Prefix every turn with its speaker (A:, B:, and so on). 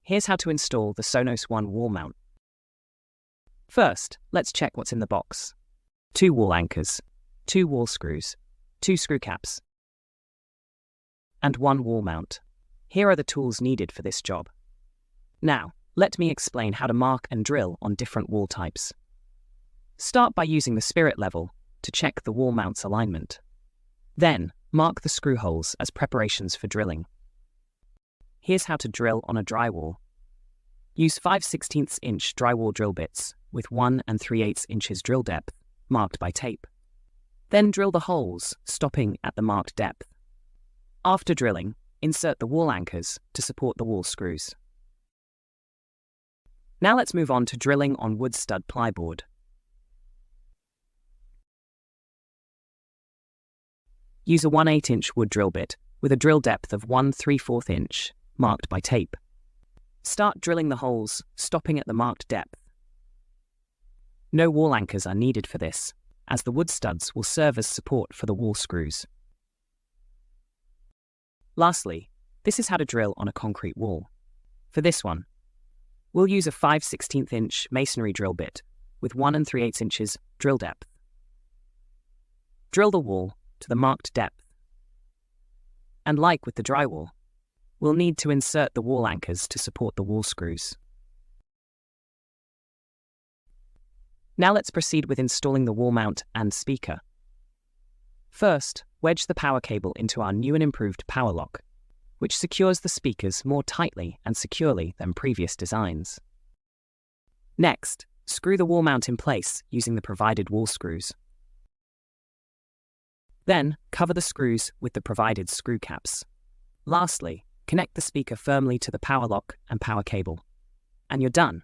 A: Here's how to install the SONOS ONE Wall Mount. First, let's check what's in the box. 2 wall anchors, 2 wall screws, 2 screw caps, and 1 wall mount. Here are the tools needed for this job. Now, let me explain how to mark and drill on different wall types. Start by using the spirit level to check the wall mount's alignment. Then, mark the screw holes as preparations for drilling. Here's how to drill on a drywall. Use 5/16 inch drywall drill bits with 1 3/8 inches drill depth, marked by tape. Then drill the holes, stopping at the marked depth. After drilling, insert the wall anchors to support the wall screws. Now let's move on to drilling on wood stud plyboard. Use a 1/8 inch wood drill bit with a drill depth of 1 3/4 inch, marked by tape. Start drilling the holes, stopping at the marked depth. No wall anchors are needed for this, as the wood studs will serve as support for the wall screws. Lastly, this is how to drill on a concrete wall. For this one, we'll use a 5/16 inch masonry drill bit with 1 3/8 inches drill depth. Drill the wall to the marked depth. And like with the drywall, we'll need to insert the wall anchors to support the wall screws. Now let's proceed with installing the wall mount and speaker. First, wedge the power cable into our new and improved power lock, which secures the speakers more tightly and securely than previous designs. Next, screw the wall mount in place using the provided wall screws. Then, cover the screws with the provided screw caps. Lastly, connect the speaker firmly to the power lock and power cable. And you're done.